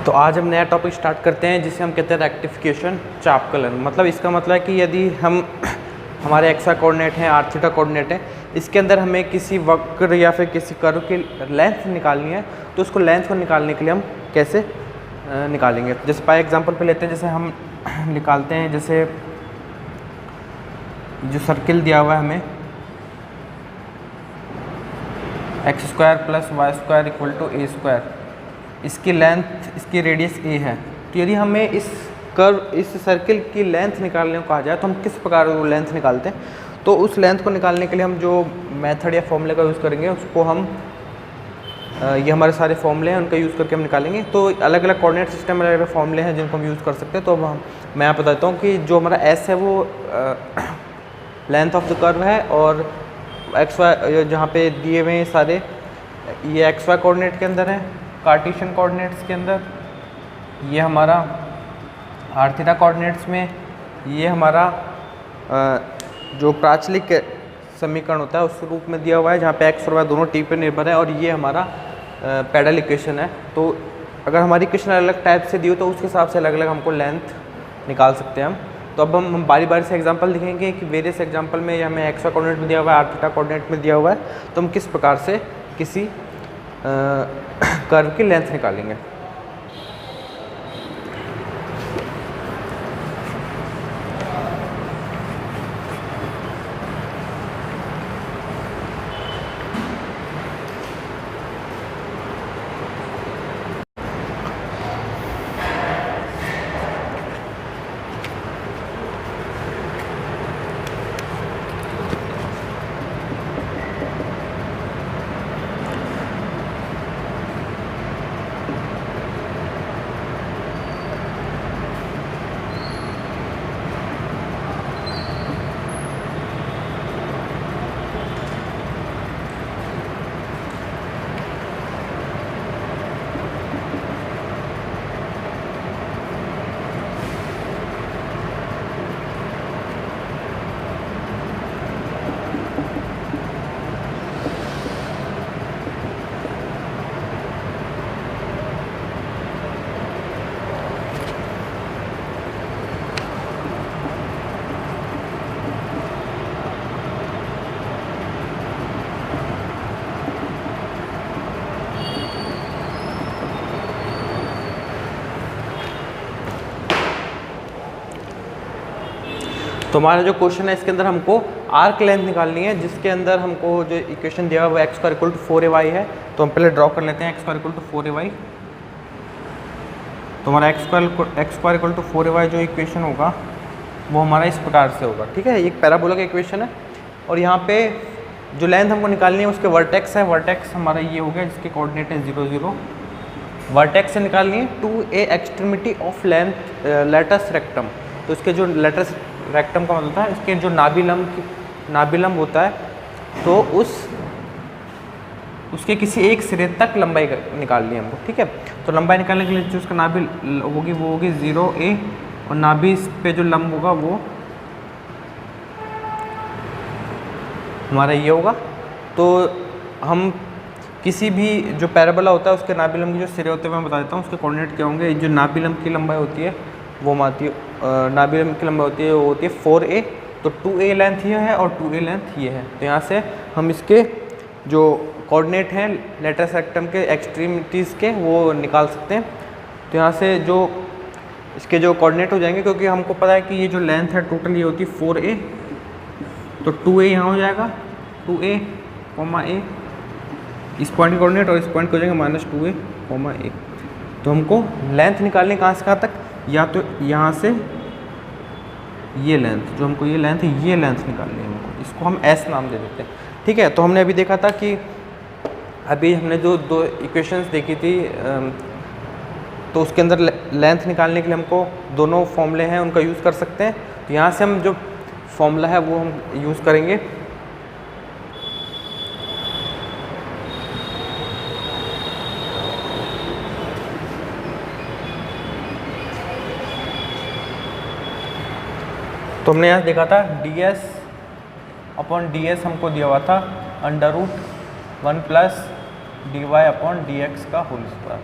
तो आज हम नया टॉपिक स्टार्ट करते हैं जिसे हम कहते हैं रेक्टिफिकेशन चाप कलन। मतलब इसका मतलब है कि यदि हम हमारे एक्स वाई कोऑर्डिनेट हैं, आर थीटा कोऑर्डिनेट है, इसके अंदर हमें किसी वक्र या फिर किसी कर्व की लेंथ निकालनी है, तो उसको लेंथ को निकालने के लिए हम कैसे निकालेंगे। जैसे बाय एग्जांपल पे लेते हैं, जैसे हम निकालते हैं, जैसे जो सर्किल दिया हुआ है हमें X square plus Y square equal to A square, इसकी लेंथ, इसकी रेडियस ए है। तो यदि हमें इस कर्व, इस सर्किल की लेंथ निकालने को कहा जाए तो हम किस प्रकार वो लेंथ निकालते हैं। तो उस लेंथ को निकालने के लिए हम जो मेथड या फॉर्मूले का यूज़ करेंगे उसको हम ये हमारे सारे फॉर्मूले हैं, उनका यूज़ करके हम निकालेंगे। तो अलग अलग कोऑर्डिनेट सिस्टम में अलग अलग फॉर्मूले हैं जिनको हम यूज़ कर सकते हैं। तो अब मैं यहाँ बताता हूँ कि जो हमारा एस है वो लेंथ ऑफ द कर्व है, और एक्स वाई जहाँ पे दिए हुए हैं सारे, ये एक्स वाई कोऑर्डिनेट के अंदर है, कार्टेशियन कोऑर्डिनेट्स के अंदर, ये हमारा आर थीटा कोऑर्डिनेट्स में, ये हमारा जो प्राचलिक समीकरण होता है उस रूप में दिया हुआ है जहाँ पे एक्स और वाई दोनों टी पे निर्भर है, और ये हमारा पैडल इक्वेशन है। तो अगर हमारी इक्वेशन अलग अलग टाइप से दी हो तो उसके हिसाब से अलग अलग हमको लेंथ निकाल सकते हैं हम। तो अब हम बारी बारी से एग्जांपल दिखेंगे कि वेरियस एग्जांपल में हमें एक्स वाई कोऑर्डिनेट में दिया हुआ है, आर थीटा कोऑर्डिनेट में दिया हुआ है, तो हम किस प्रकार से किसी कर्व की लेंथ निकालेंगे। तो हमारा जो क्वेश्चन है इसके अंदर हमको आर्क लेंथ निकालनी है, जिसके अंदर हमको जो इक्वेशन दिया हुआ है x square equal to 4ay है। तो हम पहले ड्रॉ कर लेते हैं x square equal to 4ay। तो हमारा x square equal to 4ay जो इक्वेशन होगा वो हमारा इस प्रकार से होगा, ठीक है। एक पैराबोला का इक्वेशन है, और यहाँ पे जो लेंथ हमको निकालनी है उसके वर्टेक्स है, वर्टेक्स हमारा ये हो गया जिसके कोऑर्डिनेट है 0 0। वर्टेक्स से निकालनी है 2a extremity of length latus rectum. तो इसके जो लेटस रेक्टम का मतलब होता है इसके जो नाभिलंब होता है, तो उसके किसी एक सिरे तक लंबाई निकालनी है हमको, ठीक है। तो लंबाई निकालने के लिए जो उसका नाभि होगी वो होगी 0a, और नाभि पे जो लंब होगा वो हमारा ये होगा। तो हम किसी भी जो पैराबोला होता है उसके नाभिलंब के जो सिरे होते हैं मैं बता देता हूँ उसके कोऑर्डिनेट क्या होंगे। जो नाभिलंब की लंबाई होती है वो आती है, नाभिलंब की लंबाई होती है वो होती है 4a। तो 2a लेंथ ये है और 2a लेंथ ये है। तो यहाँ से हम इसके जो कोऑर्डिनेट हैं लेटस रेक्टम के एक्सट्रीमिटीज़ के वो निकाल सकते हैं। तो यहाँ से जो इसके जो कोऑर्डिनेट हो जाएंगे, क्योंकि हमको पता है कि ये जो लेंथ है टोटल ये होती है 4a, तो 2a यहाँ हो जाएगा, 2a, a, इस पॉइंट के कोऑर्डिनेट और इस पॉइंट को हो जाएंगे -2a, a। तो हमको लेंथ निकालनी कहाँ से कहाँ तक, या तो यहाँ से ये लेंथ, जो हमको ये लेंथ है ये लेंथ निकालनी है हमको, इसको हम s नाम दे देते हैं, ठीक है। तो हमने अभी देखा था कि अभी हमने जो दो इक्वेशंस देखी थी, तो उसके अंदर लेंथ निकालने के लिए हमको दोनों फॉर्मूले हैं उनका यूज़ कर सकते हैं। तो यहाँ से हम जो फॉर्मूला है वो हम यूज़ करेंगे। तो हमने यहाँ देखा था ds/ds हमको दिया हुआ था √1 + dy/dx का होल स्क्वायर।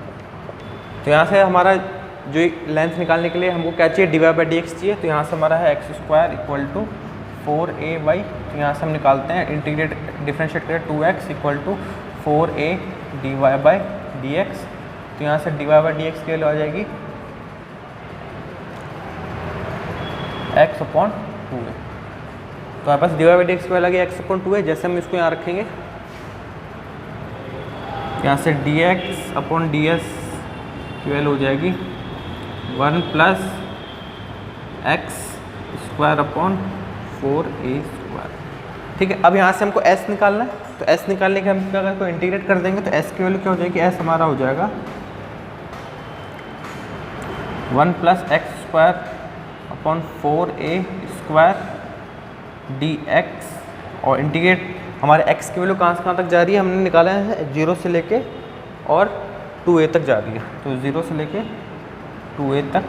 तो यहाँ से हमारा जो लेंथ निकालने के लिए हमको क्या चाहिए, dy/dx चाहिए। तो यहाँ से हमारा है x² इक्वल टू 4a/, तो यहाँ से हम निकालते हैं, इंटीग्रेट डिफरेंशिएट करें 2x equal to 4a dy/dx। तो यहाँ से dy/dx की वैल्यू आ जाएगी x/2a। तो हमारे पास dy/dx की वैल्यू आ गई x/2a। जैसे हम इसको यहाँ रखेंगे, यहाँ से dx/ds की वैल्यू हो जाएगी 1 + x² ठीक है। अब यहाँ से हमको s निकालना है, तो s निकालने के हम अगर को इंटीग्रेट कर देंगे तो s की वैल्यू क्या हो जाएगी, s हमारा हो जाएगा 1 + x²/4a² dx। और इंटीग्रेट हमारे x की वैल्यू कहाँ से कहाँ तक जा रही है, हमने निकाला है 0 से लेके और 2a तक जा रही है। तो 0 से लेके 2a तक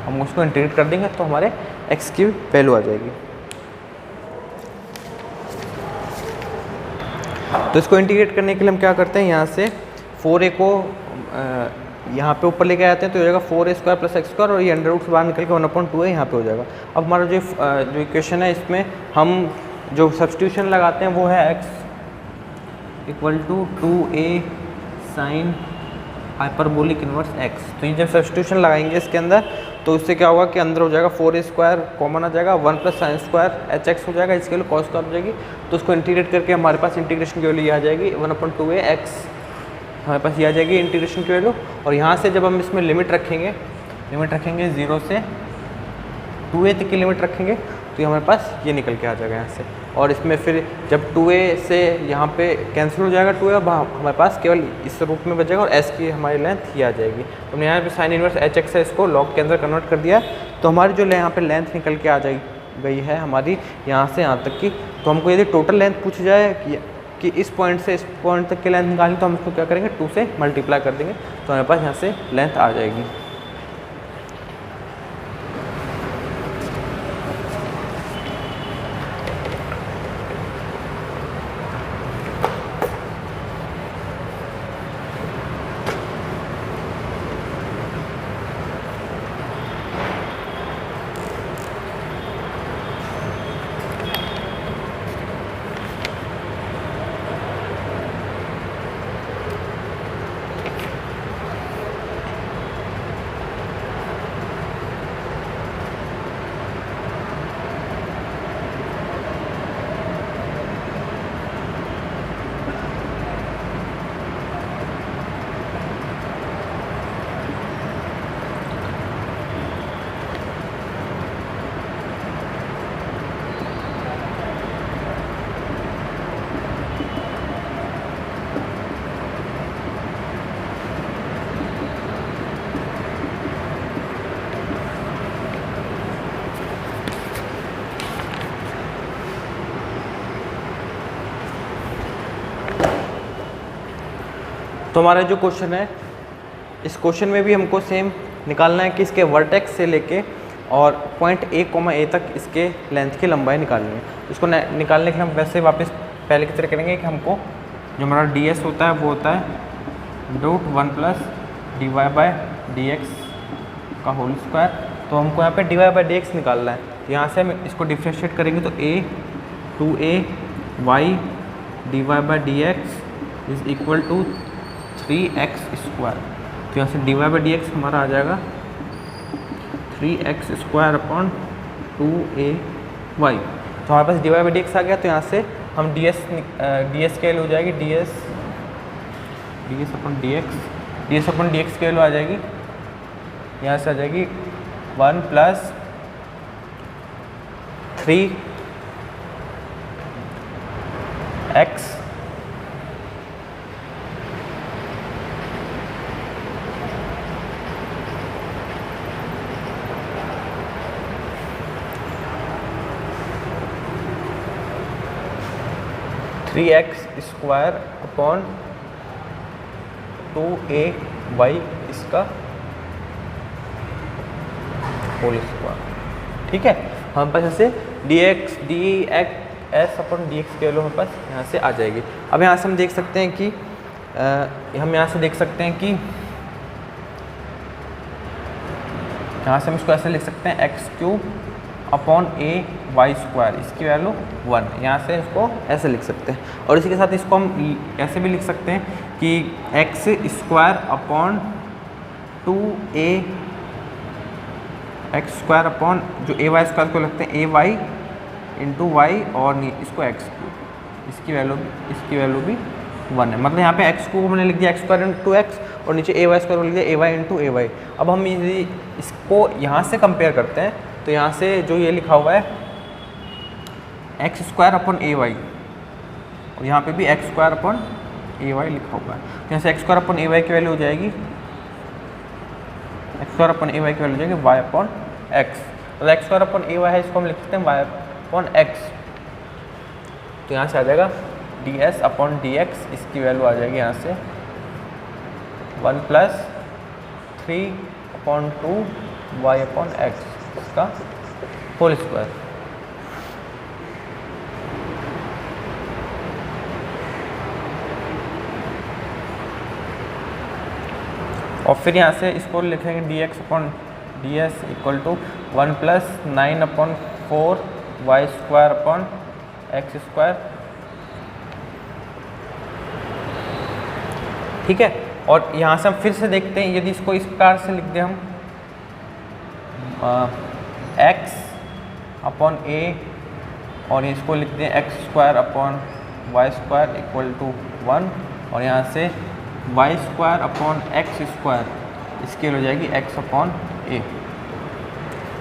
हम उसको इंटीग्रेट कर देंगे तो हमारे x की वैल्यू आ जाएगी। तो इसको इंटीग्रेट करने के लिए हम क्या करते हैं, यहाँ से 4a को यहाँ पे ऊपर लेके आते हैं तो हो जाएगा 4a² + x² और ये अंडर रूट से बाहर निकल के 1/2a यहाँ पे हो जाएगा। अब हमारा जो इक्वेशन है इसमें हम जो सब्स्टिट्यूशन लगाते हैं वो है x equal to 2a sin hyperbolic inverse x। तो ये जब सब्स्टिट्यूशन लगाएंगे इसके अंदर तो इससे क्या होगा कि अंदर हो जाएगा 4a² कॉमन आ जाएगा, 1 + sin² hx हो जाएगा, इसके लिए cos² हो जाएगी। तो उसको इंटीग्रेट करके हमारे पास इंटीग्रेशन की वैल्यू ये आ जाएगी 1/2a x, हमारे पास ये आ जाएगी इंटीग्रेशन की वैल्यू। और यहाँ से जब हम इसमें लिमिट रखेंगे 0 से 2a तक की लिमिट रखेंगे तो ये हमारे पास ये निकल के आ जाएगा यहाँ से। और इसमें फिर जब 2a से यहाँ पे कैंसिल हो जाएगा 2a, अब हमारे पास केवल इस रूप में बचेगा और s की हमारी लेंथ ये आ जाएगी। तो हमने यहाँ पे साइन इनवर्स hx है, इसको लॉग के अंदर कन्वर्ट कर दिया। तो हमारी जो यहाँ पे लेंथ निकल के आ गई है हमारी यहाँ से यहाँ तक की। तो हमको यदि टोटल लेंथ पूछ जाए कि इस पॉइंट से इस पॉइंट तक की लेंथ निकालनी, तो हम इसको क्या करेंगे 2 से मल्टीप्लाई कर देंगे तो हमारे पास यहाँ से लेंथ आ जाएगी। तो हमारा जो क्वेश्चन है, इस क्वेश्चन में भी हमको सेम निकालना है कि इसके वर्टेक्स से लेके और पॉइंट a, तक इसके लेंथ की लंबाई निकालनी है। इसको निकालने के लिए हम वैसे वापस पहले की तरह करेंगे कि हमको जो हमारा ds होता है वो होता है √1 + dy/dx का होल स्क्वायर। तो हमको यहाँ पे dy/dx निकालना है। तो यहाँ से हम इसको डिफ्रेंशिएट करेंगे तो a 2ay dy/dx is equal to 3x²। तो यहाँ से dy/dx हमारा आ जाएगा 3x² / 2ay। तो हमारे पास dy/dx आ गया। तो यहाँ से हम ds की वैल्यू हो जाएगी ds/dx की वैल्यू आ जाएगी, यहाँ से आ जाएगी 1 + 3x /2ay इसका होल स्क्वायर। ठीक है, हमारे पास ऐसे dx की वैल्यू हमारे पास यहाँ से आ जाएगी। अब यहाँ से हम देख सकते हैं कि यहाँ से हम इसको ऐसे लिख सकते हैं एक्स क्यूब अपॉन ए वाई स्क्वायर, इसकी वैल्यू 1। यहाँ से इसको ऐसे लिख सकते हैं। और इसी के साथ इसको हम ऐसे भी लिख सकते हैं कि x square upon 2a x square upon जो ए वाई स्क्वायर को लिखते हैं ए वाई इंटू वाई और इसको एक्स क्यूब, इसकी वैल्यू भी 1 है। मतलब यहाँ पे एक्स को हमने लिख दिया एक्स स्क्वायर इंटू एक्स और नीचे ए वाई स्क्वायर को लिख दिया ए वाई इंटू ए वाई। अब हम यदि इसको यहाँ से कंपेयर करते हैं तो यहाँ से जो ये लिखा हुआ है एक्स स्क्वायर अपॉन ए वाई और यहाँ पे भी एक्स स्क्वायर अपॉन ए वाई लिखा हुआ है। तो यहाँ से एक्स स्क्वायर अपॉन ए वाई की वैल्यू हो जाएगी, एक्स स्क्वायर अपॉन ए वाई की वैल्यू हो जाएगी वाई अपॉन एक्स। तो एक्स स्क्वायर अपॉन ए वाई है, इसको हम लिख सकते हैं वाई अपॉन एक्स। तो यहाँ से आ जाएगा D S upon D X, इसकी वैल्यू आ जाएगी यहाँ से 1 + 3/2 वाई अपॉन एक्स, इसका होल स्क्वायर। और फिर यहाँ से इसको लिखेंगे D X upon D S equal to 1 + 9/4 Y square upon X square. ठीक है। और यहाँ से हम फिर से देखते हैं, यदि इसको इस प्रकार से लिख दें हम एक्स अपॉन ए और इसको लिख दें X square upon Y square equal to 1 और यहाँ से Y square upon X square, इसकी हो जाएगी एक्स अपॉन ए।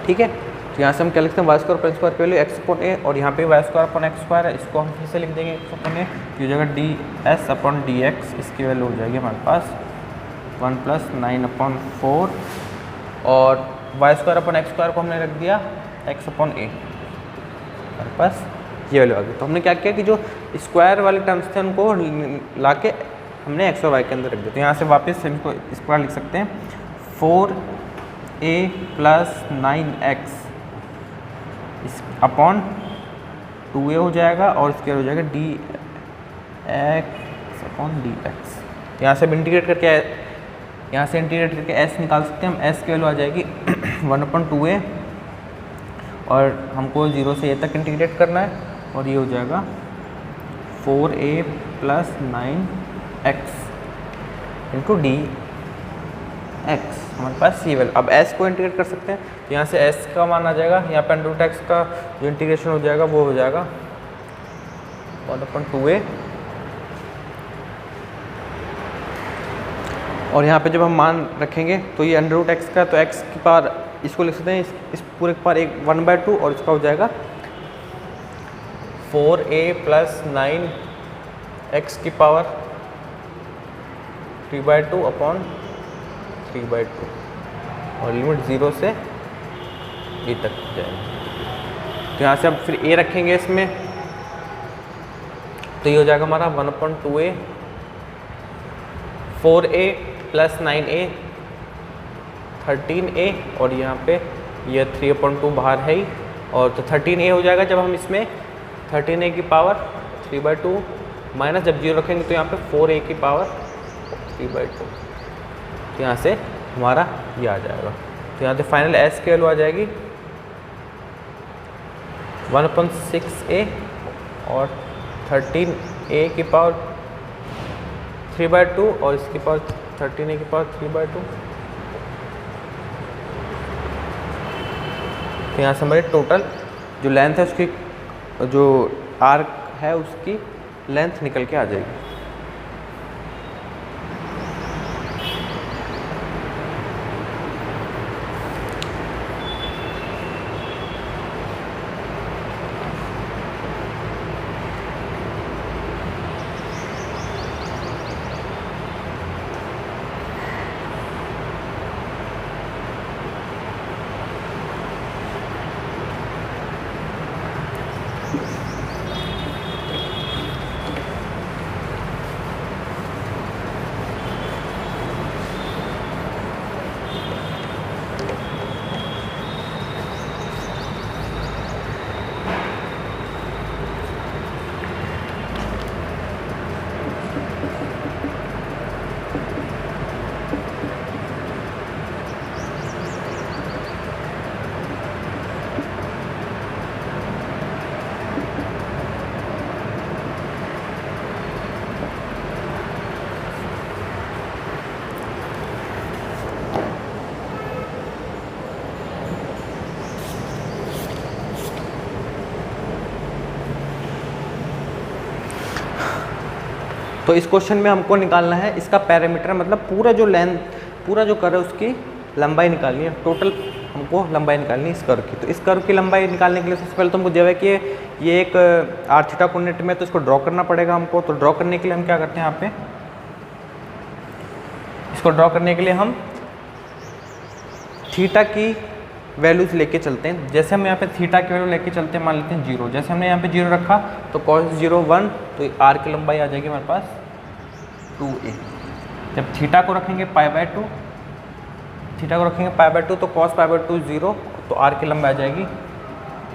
ठीक है। तो यहाँ से हम क्या लिखते हैं वाई स्क्वायर अपॉन स्क्वायर की वैल्यू एक्स अपॉन ए और यहाँ पे Y square upon X square है, इसको हम फिर से लिख देंगे एक्स अपॉन ए, ये जगह D S upon D X, इसकी वैल्यू हो जाएगी हमारे पास 1 + 9/4 और Y square upon X square को हमने रख दिया एक्स अपॉन ए, हमारे पास ये वैल्यू आ गई। तो हमने क्या किया कि जो स्क्वायर वाले टर्म्स थे उनको ला के हमने एक्स और वाई के अंदर रख दिया। तो यहाँ से वापस हम इसको इस प्रकार लिख सकते हैं 4a + 9x इस अपॉन 2a हो जाएगा और इसके हो जाएगा D X upon D x. यहाँ से हम इंटीग्रेट करके यहाँ से इंटीग्रेट करके s निकाल सकते हैं हम, s की वैल्यू आ जाएगी 1/2a और हमको 0 से a तक इंटीग्रेट करना है और ये हो जाएगा 4a + 9x into D x, हमारे पास ये वैल्यू। अब s को इंटीग्रेट कर सकते हैं, तो यहाँ से s का मान आ जाएगा, यहाँ पे √x का जो इंटीग्रेशन हो जाएगा वो हो जाएगा 1/2a और यहाँ पे जब हम मान रखेंगे तो ये √x का, तो x की पावर इसको लिख सकते हैं इस पूरे की पावर 1/2 और इसका हो जाएगा 4a + 9x की पावर 3/2 अपॉन 3/2 और लिमिट 0 से b तक जाएगी। तो यहाँ से अब फिर a रखेंगे इसमें, तो ये हो जाएगा हमारा 1/2a 4a + 9a 13a और यहाँ पे ये 3/2 बाहर है ही और तो 13a हो जाएगा जब हम इसमें 13a की पावर 3/2 माइनस जब 0 रखेंगे तो यहाँ पे 4a की पावर 3/2। तो यहाँ से हमारा ये आ जाएगा। तो यहाँ से फाइनल s की वैल्यू आ जाएगी 1/6a और 13a की पावर 3/2 और इसकी पावर 13a की पावर 3/2। तो यहाँ से हमारे टोटल जो लेंथ है उसकी, जो आर्क है उसकी लेंथ निकल के आ जाएगी। तो इस क्वेश्चन में हमको निकालना है इसका पैरामीटर, मतलब पूरा जो लेंथ, पूरा जो कर्व है उसकी लंबाई निकालनी है, टोटल हमको लंबाई निकालनी है इस कर्व की। तो इस कर्व की लंबाई निकालने के लिए सबसे पहले तो हमको दिया हुआ है कि ये एक आर थीटा कोऑर्डिनेट में, तो इसको ड्रॉ करना पड़ेगा हमको। तो ड्रॉ करने के लिए हम क्या करते हैं, यहाँ पे इसको ड्रॉ करने के लिए हम थीटा की वैल्यूज लेके चलते हैं। जैसे हम यहाँ पे थीटा की वैल्यू लेके चलते हैं, मान लेते हैं 0। जैसे हमने यहाँ पे 0 रखा तो cos 0 1, तो आर की लंबाई आ जाएगी हमारे पास 2a। जब थीटा को रखेंगे π/2, थीटा को रखेंगे π/2 तो cos π/2 0, तो आर की लंबाई आ जाएगी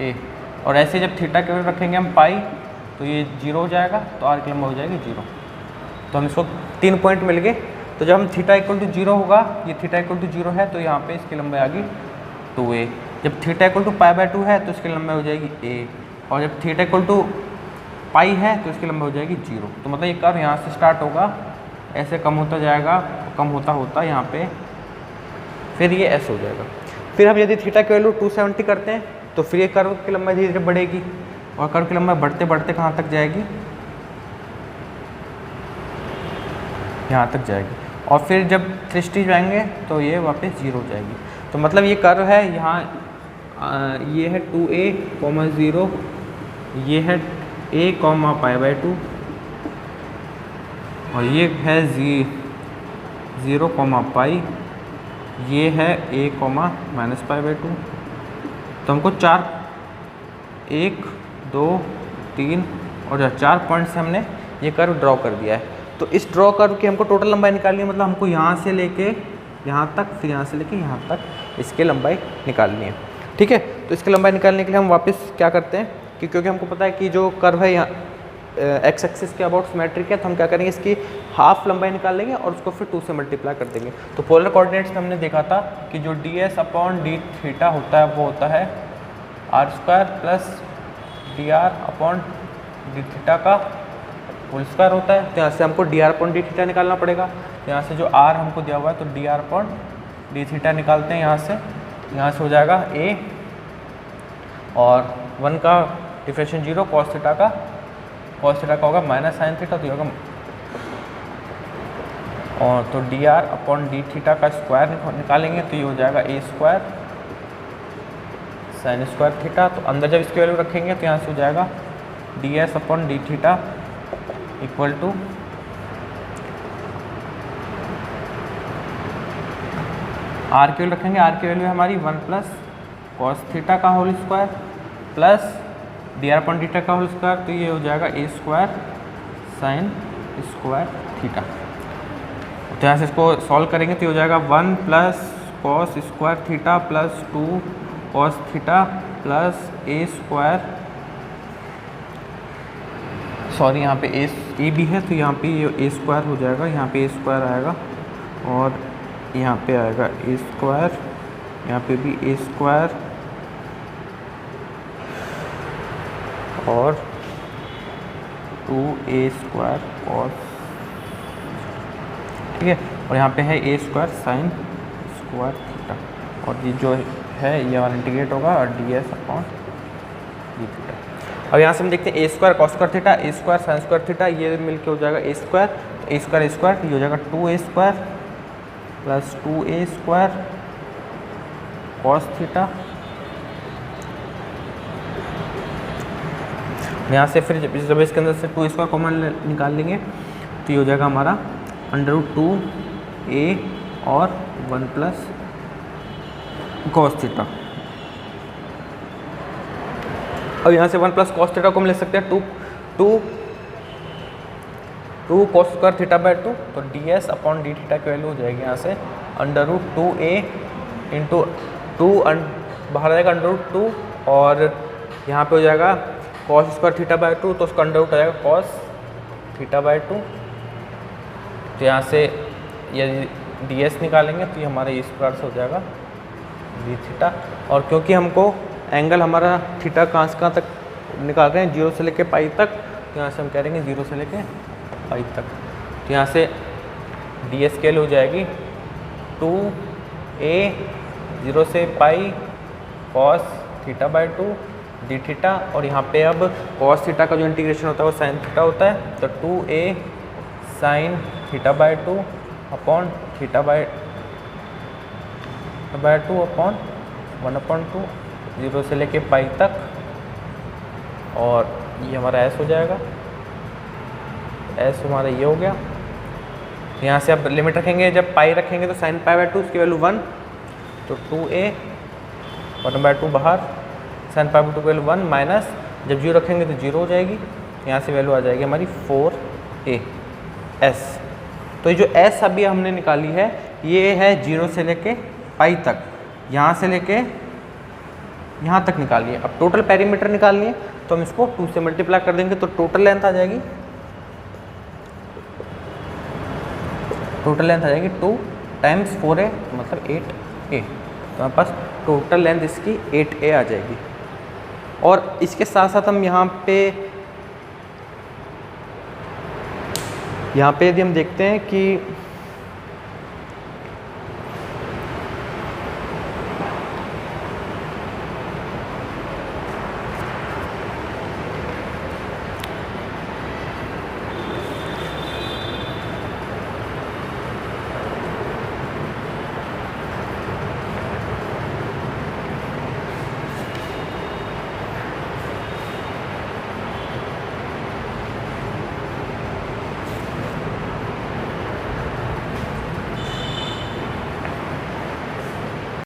a। और ऐसे जब थीटा की वैल्यू रखेंगे हम पाई, तो ये 0 हो जाएगा, तो आर की लंबाई हो जाएगी 0। तो हम इसको 3 पॉइंट मिल गए। तो जब हम थीटा इक्वल टू 0 होगा, ये थीटा इक्वल टू 0 है, तो यहाँ पे इसकी लंबाई आ गई 2a। जब थीटा इक्वल टू π/2 है तो इसकी लंबाई हो जाएगी a, और जब थीटा इक्वल टू पाई है तो इसकी लंबाई हो जाएगी 0। तो मतलब ये कर्व यहाँ से स्टार्ट होगा, ऐसे कम होता जाएगा, कम होता होता यहाँ पे फिर ये s हो जाएगा। फिर हम यदि थीटा की वैल्यू 270 करते हैं तो फिर ये कर्व की लंबाई धीरे धीरे बढ़ेगी, और कर्व की लंबाई बढ़ते बढ़ते कहाँ तक जाएगी, यहाँ तक जाएगी। और फिर जब 360 जाएंगे तो ये वापस 0 हो जाएगी। तो मतलब ये कर्व है, यहाँ ये है 2a, 0, ये है a, π/2, और ये है 0, पाई, ये है a, -π/2। तो हमको 4, 1, 2, 3 और 4 पॉइंट से हमने ये कर्व ड्रॉ कर दिया है। तो इस ड्रॉ कर्व की हमको टोटल लंबाई निकालनी है, मतलब हमको यहाँ से लेके यहाँ तक, फिर यहाँ से लेके यहाँ तक इसकी लंबाई निकालनी है। ठीक है, तो इसकी लंबाई निकालने के लिए हम वापस क्या करते हैं कि क्योंकि हमको पता है कि जो कर्व है यहाँ एक्स एक्सिस के अबाउट सिमेट्रिक है, तो हम क्या करेंगे, इसकी हाफ लंबाई निकाल लेंगे और उसको फिर 2 से मल्टीप्लाई कर देंगे। तो पोलर कोऑर्डिनेट्स में हमने देखा था कि जो ds/d होता है वो होता है r² + dr/d का होल स्क्वायर होता है। तो यहाँ से हमको dr/d निकालना पड़ेगा। तो यहाँ से जो r हमको दिया हुआ है तो dr/d निकालते हैं यहाँ से हो जाएगा a, और 1 का डिफरेंशिएशन 0, cos थीटा का होगा -sin थीटा, तो ये होगा, और तो dr/d का स्क्वायर निकालेंगे तो ये हो जाएगा a² sin² थीटा। तो अंदर जब इसकी वैल्यू रखेंगे तो यहाँ से हो जाएगा ds/d इक्वल टू आर की वैल्यू रखेंगे, आर की वैल्यू है हमारी 1 + cos थीटा का होल स्क्वायर प्लस dr/d का होल स्क्वायर, तो ये हो जाएगा a² sin² थीटा। तो यहाँ से इसको सॉल्व करेंगे तो ये हो जाएगा 1 + cos² theta plus 2 cos theta plus a², sorry यहाँ पे a भी है तो यहाँ पे ये a² हो जाएगा, यहाँ पे a² आएगा, और यहाँ पे आएगा a², यहाँ पे भी a² और 2a² cos, ठीक है, और यहाँ पे है a² sin² थीटा, और ये जो है ये वाला इंटीग्रेट होगा और ds/d थीटा। अब यहाँ से हम देखते हैं a² cos² theta, a² sin² theta, ये मिलके हो जाएगा a², तो a² ये हो जाएगा 2a² plus 2a² cos theta. यहाँ से फिर जब इसके अंदर से 2a² कॉमन निकाल लेंगे तो ये हो जाएगा हमारा √2a और 1 + cos थीटा। अब यहाँ से 1 + cos थीटा को हम ले सकते हैं 2 cos² थीटा/2, तो ds/d थीटा की वैल्यू हो जाएगी यहाँ से √2a इंटू 2 बाहर आ जाएगा √2, और यहाँ पे हो जाएगा cos² थीटा/2, तो उसका अंडर रूट आ जाएगा cos थीटा/2। तो यहाँ से यदि ds निकालेंगे तो ये हमारा a² से हो जाएगा d थीटा, और क्योंकि हमको एंगल हमारा थीटा कहाँ से कहाँ तक निकाल रहे हैं, 0 से लेके पाई तक, तो यहाँ से हम कह देंगे 0 से लेके पाई तक। तो यहाँ से ds स्केल हो जाएगी 2a 0 से पाई cos थीटा/2 d थीटा, और यहाँ पे अब cos थीटा का जो इंटीग्रेशन होता है वो sin थीटा होता है, तो 2a sine theta by 2 upon theta by 2 upon 1/2 0 से लेके पाई तक, और ये हमारा एस हो जाएगा। एस हमारा ये हो गया। यहाँ से अब लिमिट रखेंगे, जब पाई रखेंगे तो साइन पाई बाय 2 उसकी वैल्यू 1, तो 2a 1/2 बाहर, साइन पाई बाय 2 की वैल्यू 1 माइनस, जब 0 रखेंगे तो 0 हो जाएगी, यहाँ से वैल्यू आ जाएगी हमारी 4a s। तो ये जो s अभी हमने निकाली है ये है 0 से लेके पाई तक, यहाँ से लेके यहाँ तक निकालिए। अब टोटल पेरीमीटर निकालनी है तो हम इसको 2 से मल्टीप्लाई कर देंगे तो टोटल लेंथ आ जाएगी, 2 टाइम्स 4a मतलब 8a, तो हमारे पास टोटल लेंथ इसकी 8a आ जाएगी। और इसके साथ साथ हम यहाँ पे यदि हम देखते हैं कि